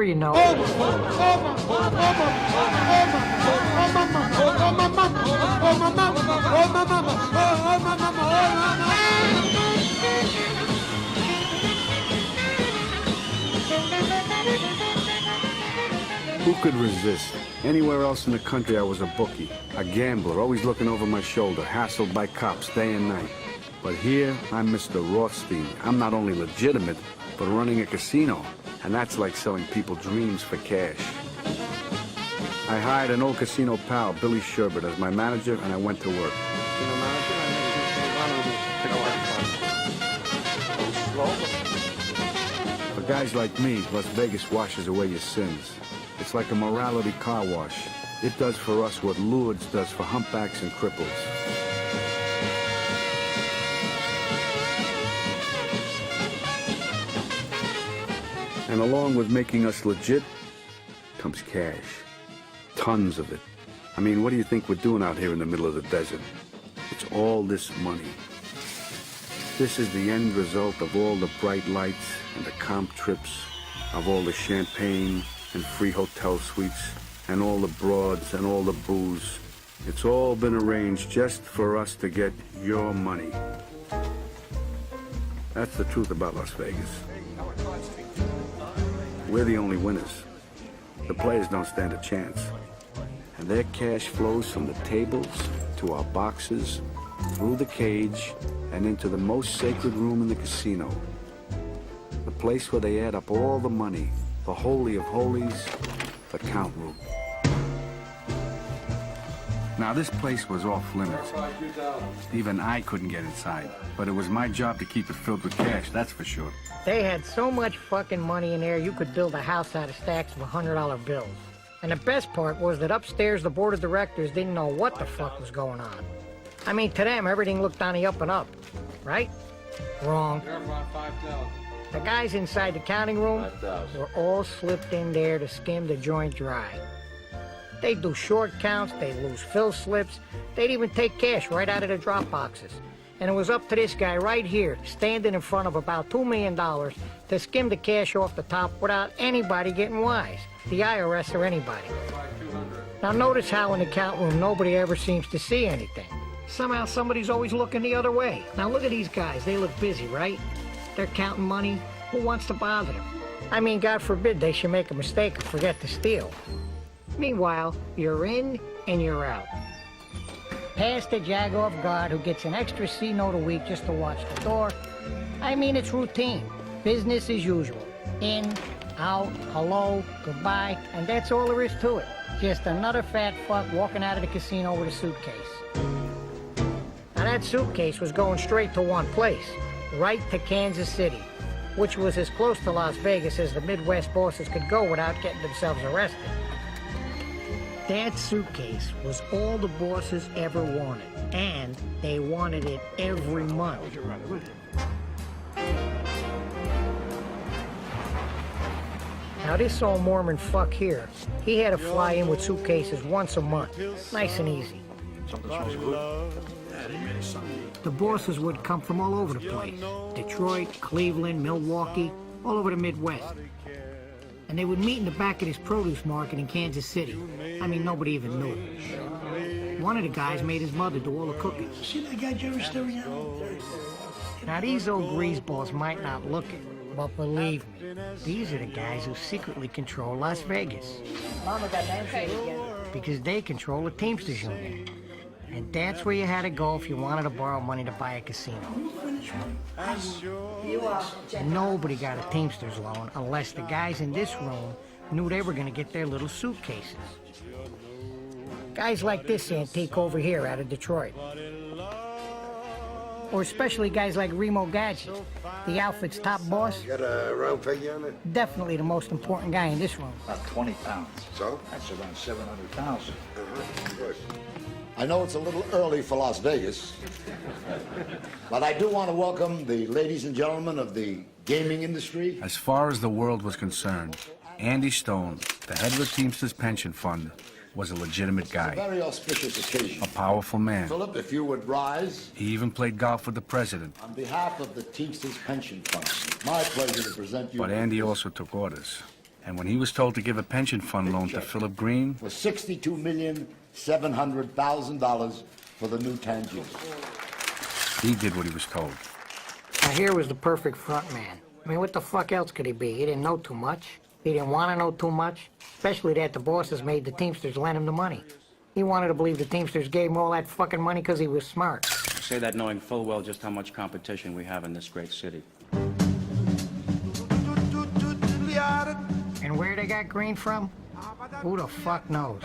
You know. Who could resist? Anywhere else in the country, I was a bookie, a gambler, always looking over my shoulder, hassled by cops day and night. But here, I'm Mr. Rothstein. I'm not only legitimate, but running a casino. And that's like selling people dreams for cash. I hired an old casino pal, Billy Sherbert, as my manager, and I went to work. For guys like me, Las Vegas washes away your sins. It's like a morality car wash. It does for us what Lourdes does for humpbacks and cripples. And along with making us legit, comes cash. Tons of it. I mean, what do you think we're doing out here in the middle of the desert? It's all this money. This is the end result of all the bright lights and the comp trips, of all the champagne and free hotel suites, and all the broads and all the booze. It's all been arranged just for us to get your money. That's the truth about Las Vegas. We're the only winners. The players don't stand a chance. And their cash flows from the tables to our boxes, through the cage, and into the most sacred room in the casino. The place where they add up all the money, the holy of holies, the count room. Now, this place was off limits. Even I couldn't get inside. But it was my job to keep it filled with cash, that's for sure. They had so much fucking money in there, you could build a house out of stacks of $100 bills. And the best part was that upstairs, the board of directors didn't know what the fuck was going on. I mean, to them, everything looked on the up and up, right? Wrong. The guys inside the counting room were all slipped in there to skim the joint dry. They'd do short counts, they'd lose fill slips, they'd even take cash right out of the drop boxes. And it was up to this guy right here, standing in front of about $2 million, to skim the cash off the top without anybody getting wise, the IRS or anybody. Now notice how in the count room nobody ever seems to see anything. Somehow somebody's always looking the other way. Now look at these guys, they look busy, right? They're counting money. Who wants to bother them? I mean, God forbid they should make a mistake or forget to steal. Meanwhile, you're in and you're out. Past the jagoff guard who gets an extra C note a week just to watch the door. I mean, it's routine. Business as usual. In, out, hello, goodbye, and that's all there is to it. Just another fat fuck walking out of the casino with a suitcase. Now that suitcase was going straight to one place, right to Kansas City, which was as close to Las Vegas as the Midwest bosses could go without getting themselves arrested. That suitcase was all the bosses ever wanted, and they wanted it every month. Now this old Mormon fuck here, he had to fly in with suitcases once a month, nice and easy. The bosses would come from all over the place, Detroit, Cleveland, Milwaukee, all over the Midwest. And they would meet in the back of this produce market in Kansas City. I mean, nobody even knew it. One of the guys made his mother do all the cooking. See that guy Jerry staring out? Now, these old greaseballs might not look it, but believe me, these are the guys who secretly control Las Vegas. Mama got because they control the Teamsters Union. And that's where you had to go if you wanted to borrow money to buy a casino. Nobody got a Teamsters loan unless the guys in this room knew they were going to get their little suitcases. Guys like this antique over here out of Detroit. Or especially guys like Remo Gadget, the outfit's top boss. Got a round figure on it? Definitely the most important guy in this room. About 20 pounds. So? That's around 700,000. Good. I know it's a little early for Las Vegas, but I do want to welcome the ladies and gentlemen of the gaming industry. As far as the world was concerned, Andy Stone, the head of the Teamsters Pension Fund, was a legitimate guy. It's a very auspicious occasion. A powerful man. Philip, if you would rise. He even played golf with the president. On behalf of the Teamsters Pension Fund, it's my pleasure to present you. But Andy also took orders. And when he was told to give a pension fund loan to Philip Green, for $62,700,000 for the new Tangent. he did what he was told. Now here was the perfect front man. I mean, what the fuck else could he be? He didn't know too much. He didn't want to know too much, especially that the bosses made the Teamsters lend him the money. He wanted to believe the Teamsters gave him all that fucking money because he was smart. I say that knowing full well just how much competition we have in this great city. And where they got Green from? Who the fuck knows?